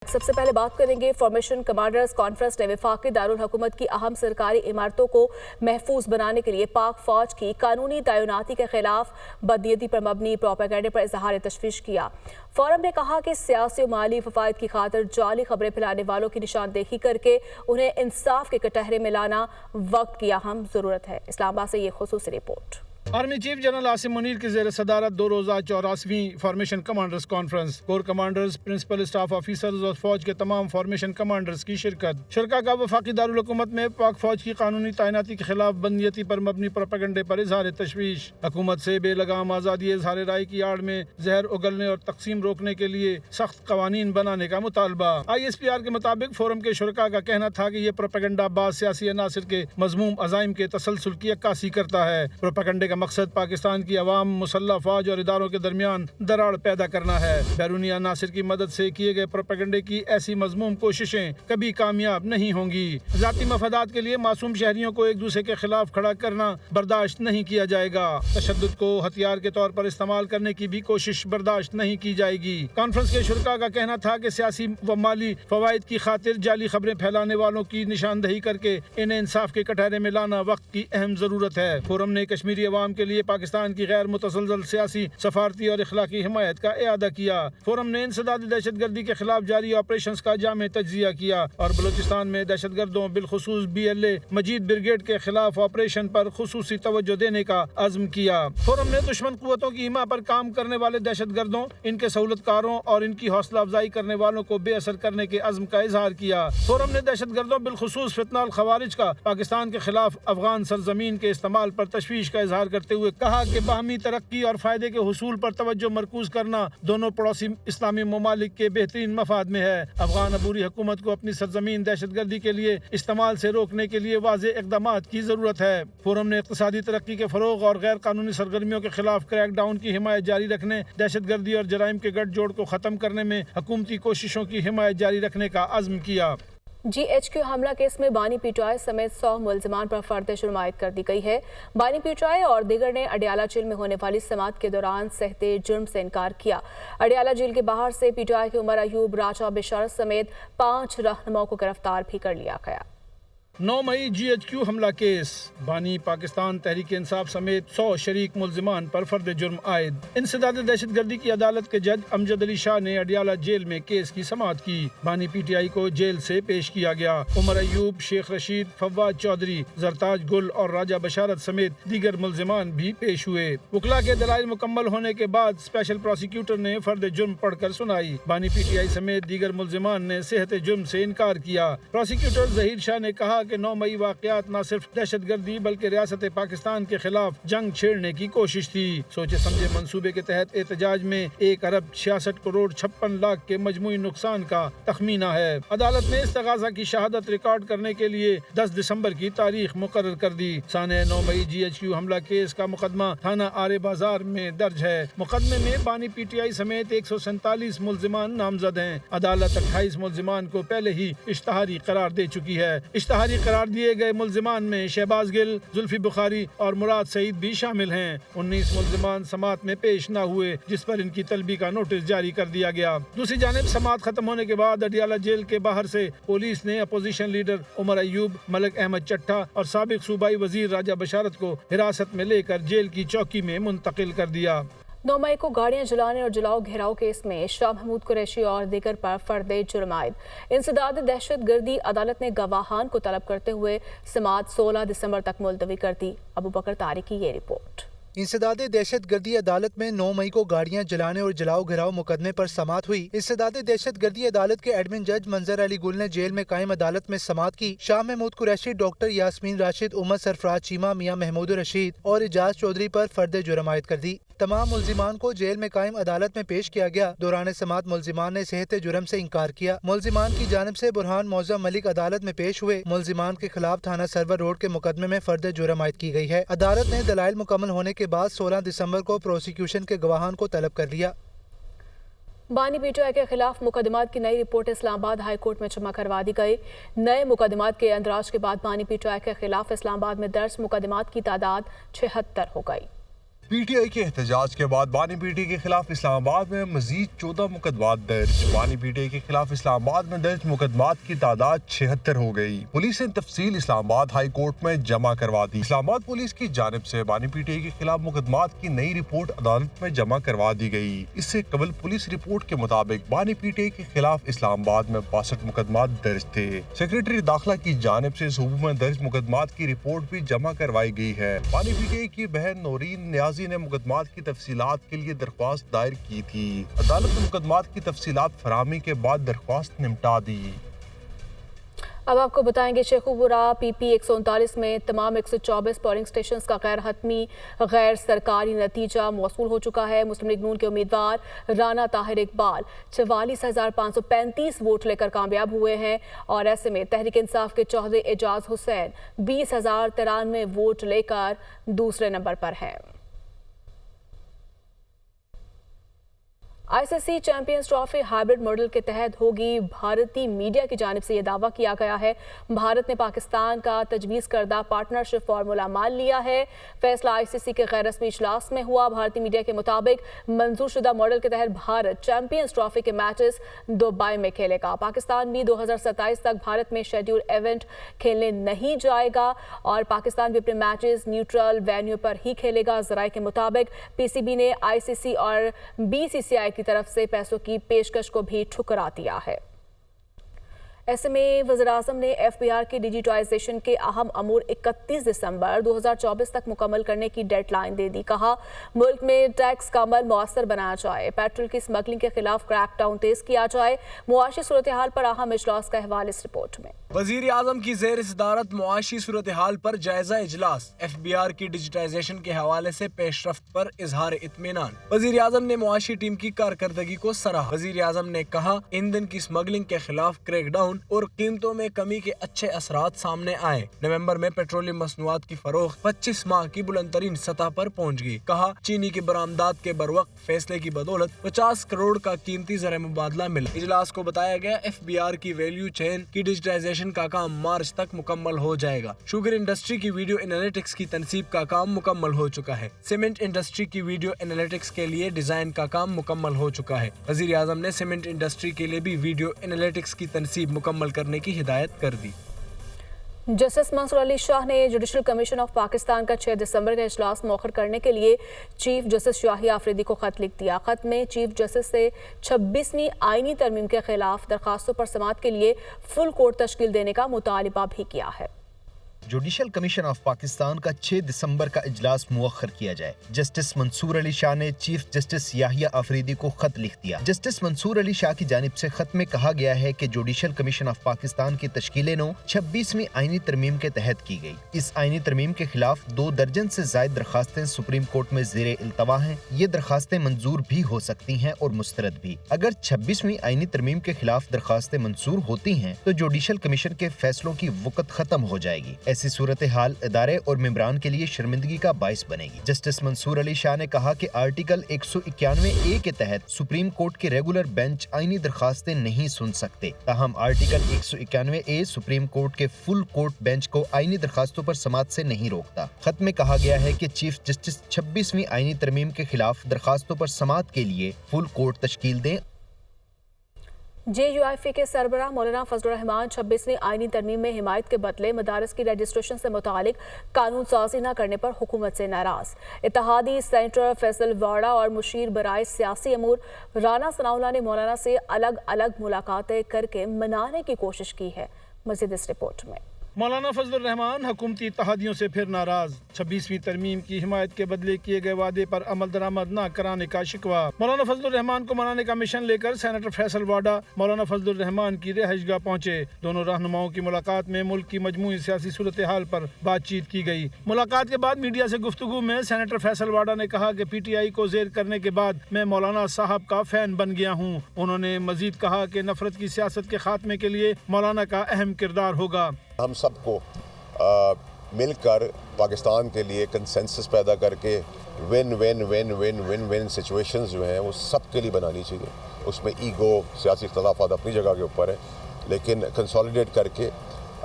سب سے پہلے بات کریں گے فارمیشن کمانڈرز کانفرنس نے وفاقی دارالحکومت کی اہم سرکاری عمارتوں کو محفوظ بنانے کے لیے پاک فوج کی قانونی تعیناتی کے خلاف بدنیتی پر مبنی پروپیگنڈے پر اظہار تشویش کیا۔ فورم نے کہا کہ سیاسی و مالی فوائد کی خاطر جعلی خبریں پھیلانے والوں کی نشاندہی کر کے انہیں انصاف کے کٹہرے میں لانا وقت کی اہم ضرورت ہے۔ اسلام آباد سے یہ خصوصی رپورٹ۔ Army chief general Asim Munir کی زیر صدارت 2 روزہ 84ویں formation commanders conference, corps commanders, principal staff officers اور فوج کے تمام فارمیشن کمانڈرز کی شرکت۔ شرکا کا وفاقی دارالحکومت میں پاک فوج کی قانونی تعیناتی کے خلاف بدنیتی پر مبنی پروپیگنڈے پر اظہار تشویش، حکومت سے بے لگام آزادی اظہار رائے کی آڑ میں زہر اگلنے اور تقسیم روکنے کے لیے سخت قوانین بنانے کا مطالبہ۔ ISPR کے مطابق فورم کے شرکا کا کہنا تھا کہ یہ پروپیگنڈا بعض سیاسی عناصر کے مذموم عزائم کے تسلسل کی عکاسی کرتا ہے۔ پروپیگنڈے کا مقصد پاکستان کی عوام، مسلح فوج اور اداروں کے درمیان دراڑ پیدا کرنا ہے۔ بیرونی عناصر کی مدد سے کیے گئے پروپیگنڈے کی ایسی مذموم کوششیں کبھی کامیاب نہیں ہوں گی۔ ذاتی مفادات کے لیے معصوم شہریوں کو ایک دوسرے کے خلاف کھڑا کرنا برداشت نہیں کیا جائے گا۔ تشدد کو ہتھیار کے طور پر استعمال کرنے کی بھی کوشش برداشت نہیں کی جائے گی۔ کانفرنس کے شرکا کا کہنا تھا کہ سیاسی و مالی فوائد کی خاطر جعلی خبریں پھیلانے والوں کی نشاندہی کر کے انہیں انصاف کے کٹہرے میں لانا وقت کی اہم ضرورت ہے۔ فورم نے کشمیری عوام کے لیے پاکستان کی غیر متزلزل سیاسی، سفارتی اور اخلاقی حمایت کا اعادہ کیا۔ فورم نے انسداد دہشت گردی کے خلاف جاری آپریشنز کا جامع تجزیہ کیا اور بلوچستان میں دہشت گردوں بالخصوص BLA مجید بریگیڈ کے خلاف آپریشن پر خصوصی توجہ دینے کا عزم کیا۔ فورم نے دشمن قوتوں کی حمایت پر کام کرنے والے دہشت گردوں، ان کے سہولت کاروں اور ان کی حوصلہ افزائی کرنے والوں کو بے اثر کرنے کے عزم کا اظہار کیا۔ فورم نے دہشت گردوں بالخصوص فتنہ الخوارج کا پاکستان کے خلاف افغان سرزمین کے استعمال پر تشویش کا اظہار کرتے ہوئے کہا کہ باہمی ترقی اور فائدے کے حصول پر توجہ مرکوز کرنا دونوں پڑوسی اسلامی ممالک کے بہترین مفاد میں ہے۔ افغان عبوری حکومت کو اپنی سرزمین دہشت گردی کے لیے استعمال سے روکنے کے لیے واضح اقدامات کی ضرورت ہے۔ فورم نے اقتصادی ترقی کے فروغ اور غیر قانونی سرگرمیوں کے خلاف کریک ڈاؤن کی حمایت جاری رکھنے، دہشت گردی اور جرائم کے گٹھ جوڑ کو ختم کرنے میں حکومتی کوششوں کی حمایت جاری رکھنے کا عزم کیا۔ GHQ حملہ کیس میں بانی PTI سمیت 100 ملزمان پر فرد جرم عائد کر دی گئی ہے۔ بانی PTI اور دیگر نے اڈیالہ جیل میں ہونے والی سماعت کے دوران سہتے جرم سے انکار کیا۔ اڈیالہ جیل کے باہر سے PTI کے عمر ایوب، راجہ بشارت سمیت 5 رہنماؤں کو گرفتار بھی کر لیا گیا۔ 9 مئی GHQ حملہ کیس، بانی پاکستان تحریک انصاف سمیت 100 شریک ملزمان پر فرد جرم عائد۔ انسداد دہشت گردی کی عدالت کے جج امجد علی شاہ نے اڈیالہ جیل میں کیس کی سماعت کی۔ بانی PTI کو جیل سے پیش کیا گیا۔ عمر ایوب، شیخ رشید، فواد چودھری، زرتاج گل اور راجہ بشارت سمیت دیگر ملزمان بھی پیش ہوئے۔ وکلاء کے دلائل مکمل ہونے کے بعد اسپیشل پروسیکیوٹر نے فرد جرم پڑھ کر سنائی۔ بانی PTI سمیت دیگر ملزمان نے صحت جرم سے انکار کیا۔ پروسیکیوٹر ظہیر شاہ نے کہا کہ 9 مئی واقعات نہ صرف دہشت گردی بلکہ ریاست پاکستان کے خلاف جنگ چھیڑنے کی کوشش تھی۔ سوچے سمجھے منصوبے کے تحت احتجاج میں 1 ارب 66 کروڑ 56 لاکھ کے مجموعی نقصان کا تخمینہ ہے۔ عدالت نے استغاثہ کی شہادت ریکارڈ کرنے کے لیے 10 دسمبر کی تاریخ مقرر کر دی۔ سانحہ 9 مئی GHQ حملہ کیس کا مقدمہ تھانہ آرے بازار میں درج ہے۔ مقدمے میں بانی PTI سمیت 147 ملزمان نامزد ہیں۔ عدالت 28 ملزمان کو پہلے ہی اشتہاری قرار دے چکی ہے۔ اشتہاری قرار دیے گئے ملزمان میں شہباز گل، زلفی بخاری اور مراد سعید بھی شامل ہیں۔ 19 ملزمان سماعت میں پیش نہ ہوئے، جس پر ان کی طلبی کا نوٹس جاری کر دیا گیا۔ دوسری جانب سماعت ختم ہونے کے بعد اڈیالہ جیل کے باہر سے پولیس نے اپوزیشن لیڈر عمر ایوب، ملک احمد چٹھا اور سابق صوبائی وزیر راجہ بشارت کو حراست میں لے کر جیل کی چوکی میں منتقل کر دیا۔ 9 مئی کو گاڑیاں جلانے اور جلاؤ گھیراؤ کیس میں شاہ محمود قریشی اور دیگر پر فرد جرم عائد۔ انسداد دہشت گردی عدالت نے گواہان کو طلب کرتے ہوئے سماعت 16 دسمبر تک ملتوی کر دی۔ ابو بکر طارق کی یہ رپورٹ۔ انسداد دہشت گردی عدالت میں 9 مئی کو گاڑیاں جلانے اور جلاؤ گھراؤ مقدمے پر سماعت ہوئی۔ انسداد دہشت گردی عدالت کے ایڈمن جج منظر علی گل نے جیل میں قائم عدالت میں سماعت کی۔ شاہ محمود قریشی، ڈاکٹر یاسمین راشد، عمر سرفراز چیمہ، میاں محمود رشید اور اعجاز چودھری پر فرد جرم عائد کر دی۔ تمام ملزمان کو جیل میں قائم عدالت میں پیش کیا گیا۔ دوران سماعت ملزمان نے صحت جرم سے انکار کیا۔ ملزمان کی جانب سے برہان معظم ملک عدالت میں پیش ہوئے۔ ملزمان کے خلاف تھانہ سرور روڈ کے مقدمے میں فرد جرم عائد کی گئی ہے۔ عدالت نے دلائل مکمل ہونے کے بعد 16 دسمبر کو پروسیکیوشن کے گواہان کو طلب کر لیا۔ بانی PTI کے خلاف مقدمات کی نئی رپورٹ اسلام آباد ہائی کورٹ میں جمع کروا دی گئی۔ نئے مقدمات کے اندراج کے بعد بانی PTI کے خلاف اسلام آباد میں درج مقدمات کی تعداد 76 ہو گئی۔ پی ٹی آئی کے احتجاج کے بعد بانی پی ٹی آئی کے خلاف اسلام آباد میں مزید 14 مقدمات درج۔ بانی پی ٹی آئی کے خلاف اسلام آباد میں درج مقدمات کی تعداد 76 ہو گئی۔ پولیس نے تفصیل اسلام آباد ہائی کورٹ میں جمع کروا دی۔ اسلام آباد پولیس کی جانب سے بانی پی ٹی آئی کے خلاف مقدمات کی نئی رپورٹ عدالت میں جمع کروا دی گئی۔ اس سے قبل پولیس رپورٹ کے مطابق بانی پی ٹی آئی کے خلاف اسلام آباد میں 62 مقدمات درج تھے۔ سیکریٹری داخلہ کی جانب سے صوبوں میں درج مقدمات کی رپورٹ بھی جمع کروائی گئی ہے۔ بانی پی ٹی آئی کی بہن نورین نیازی نے مقدمات کی تفصیلات کے لیے درخواست دائر کی تھی۔ عدالت نے مقدمات کی تفصیلات فراہمی کے بعد درخواست نمٹا دی۔ اب آپ کو بتائیں گے شیخوپورہ پی پی 139 میں تمام 124 پولنگ سٹیشنز کا غیر حتمی غیر سرکاری نتیجہ موصول ہو چکا ہے۔ مسلم لیگ نون کے امیدوار رانا طاہر اقبال 44,535 ووٹ لے کر کامیاب ہوئے ہیں اور ایسے میں تحریک انصاف کے چوہدری اعجاز حسین 20,093 ووٹ لے کر دوسرے نمبر پر ہیں۔ آئی سی سی چیمپئنز ٹرافی ہائیبرڈ ماڈل کے تحت ہوگی۔ بھارتی میڈیا کی جانب سے یہ دعویٰ کیا گیا ہے۔ بھارت نے پاکستان کا تجویز کردہ پارٹنرشپ فارمولا مان لیا ہے۔ فیصلہ آئی سی سی کے غیر رسمی اجلاس میں ہوا۔ بھارتی میڈیا کے مطابق منظور شدہ ماڈل کے تحت بھارت چیمپئنز ٹرافی کے میچز دبئی میں کھیلے گا۔ پاکستان بھی 2027 تک بھارت میں شیڈول ایونٹ کھیلنے نہیں جائے گا اور پاکستان بھی اپنے میچز نیوٹرل وینیو پر ہی کھیلے گا۔ ذرائع کے مطابق پی سی بی نے آئی سی سی اور بی سی سی آئی کی طرف سے پیسوں کی پیشکش کو بھی ٹھکرا دیا ہے۔ ایسے میں وزیراعظم نے ایف بی آر کی ڈیجیٹائزیشن کے اہم امور 31 دسمبر 2024 تک مکمل کرنے کی ڈیڈ لائن دے دی۔ کہا ملک میں ٹیکس کا عمل مؤثر بنایا جائے، پیٹرول کی اسمگلنگ کے خلاف کریک ڈاؤن تیز کیا جائے۔ معاشی صورتحال پر اہم اجلاس کا احوال اس رپورٹ میں۔ وزیر اعظم کی زیر صدارت معاشی صورتحال پر جائزہ اجلاس، ایف بی آر کی ڈیجیٹائزیشن کے حوالے سے پیش رفت پر اظہار اطمینان۔ وزیر اعظم نے معاشی ٹیم کی کارکردگی کو سراہا۔ وزیر اعظم نے کہا ایندھن کی اسمگلنگ کے خلاف کریک ڈاؤن اور قیمتوں میں کمی کے اچھے اثرات سامنے آئے۔ نومبر میں پیٹرولیم مصنوعات کی فروخت 25 ماہ کی بلند ترین سطح پر پہنچ گئی۔ کہا چینی کی برآمدات کے بروقت فیصلے کی بدولت 50 کروڑ کا قیمتی زر مبادلہ ملا۔ اجلاس کو بتایا گیا ایف بی آر کی ویلیو چین کی ڈیجیٹائزیشن کا کام مارچ تک مکمل ہو جائے گا۔ شوگر انڈسٹری کی ویڈیو انالیٹکس کی تنصیب کا کام مکمل ہو چکا ہے۔ سیمنٹ انڈسٹری کی ویڈیو انالیٹکس کے لیے ڈیزائن کا کام مکمل ہو چکا ہے۔ وزیر اعظم نے سیمنٹ انڈسٹری کے لیے بھی ویڈیو انالیٹکس کی تنصیب مکمل کرنے کی ہدایت کر دی۔ جسٹس منصور علی شاہ نے جوڈیشل کمیشن آف پاکستان کا 6 دسمبر کا اجلاس مؤخر کرنے کے لیے چیف جسٹس شاہی آفریدی کو خط لکھ دیا۔ خط میں چیف جسٹس سے 26ویں آئینی ترمیم کے خلاف درخواستوں پر سماعت کے لیے فل کورٹ تشکیل دینے کا مطالبہ بھی کیا ہے۔ جوڈیشل کمیشن آف پاکستان کا 6 دسمبر کا اجلاس مؤخر کیا جائے۔ جسٹس منصور علی شاہ نے چیف جسٹس یاحیہ آفریدی کو خط لکھ دیا۔ جسٹس منصور علی شاہ کی جانب سے خط میں کہا گیا ہے کہ جوڈیشل کمیشن آف پاکستان کی تشکیل نو 26ویں آئینی ترمیم کے تحت کی گئی۔ اس آئینی ترمیم کے خلاف 2 درجن سے زائد درخواستیں سپریم کورٹ میں زیر التوا ہیں۔ یہ درخواستیں منظور بھی ہو سکتی ہیں اور مسترد بھی۔ اگر 26ویں آئینی ترمیم کے خلاف درخواستیں منظور ہوتی ہیں تو جوڈیشل کمیشن کے فیصلوں کی وقت ختم ہو جائے گی۔ ایسی صورتحال ادارے اور ممبران کے لیے شرمندگی کا باعث بنے گی۔ جسٹس منصور علی شاہ نے کہا کہ آرٹیکل 191A کے تحت سپریم کورٹ کے ریگولر بینچ آئینی درخواستیں نہیں سن سکتے، تاہم آرٹیکل 191A سپریم کورٹ کے فل کورٹ بینچ کو آئینی درخواستوں پر سماعت سے نہیں روکتا۔ خط میں کہا گیا ہے کہ چیف جسٹس 26ویں آئینی ترمیم کے خلاف درخواستوں پر سماعت کے لیے فل کورٹ تشکیل دیں۔ جے یو آئی فی کے سربراہ مولانا فضل الرحمان 26ویں آئینی ترمیم میں حمایت کے بدلے مدارس کی رجسٹریشن سے متعلق قانون سازی نہ کرنے پر حکومت سے ناراض۔ اتحادی سینیٹر فیصل واڑا اور مشیر برائے سیاسی امور رانا ثناء اللہ نے مولانا سے الگ الگ ملاقاتیں کر کے منانے کی کوشش کی ہے۔ مزید اس رپورٹ میں۔ مولانا فضل الرحمان حکومتی اتحادیوں سے پھر ناراض، 26ویں ترمیم کی حمایت کے بدلے کیے گئے وعدے پر عمل درآمد نہ کرانے کا شکوہ۔ مولانا فضل الرحمان کو منانے کا مشن لے کر سینیٹر فیصل واڈا مولانا فضل الرحمان کی رہائش گاہ پہنچے۔ دونوں رہنماؤں کی ملاقات میں ملک کی مجموعی سیاسی صورتحال پر بات چیت کی گئی۔ ملاقات کے بعد میڈیا سے گفتگو میں سینیٹر فیصل واڈا نے کہا کہ پی ٹی آئی کو زیر کرنے کے بعد میں مولانا صاحب کا فین بن گیا ہوں۔ انہوں نے مزید کہا کہ نفرت کی سیاست کے خاتمے کے لیے مولانا کا اہم کردار ہوگا۔ ہم سب کو مل کر پاکستان کے لیے کنسنسس پیدا کر کے one one one one one one situations جو ہیں وہ سب کے لیے بنانی چاہیے۔ اس میں ایگو، سیاسی اختلافات اپنی جگہ کے اوپر ہیں، لیکن کنسالیڈیٹ کر کے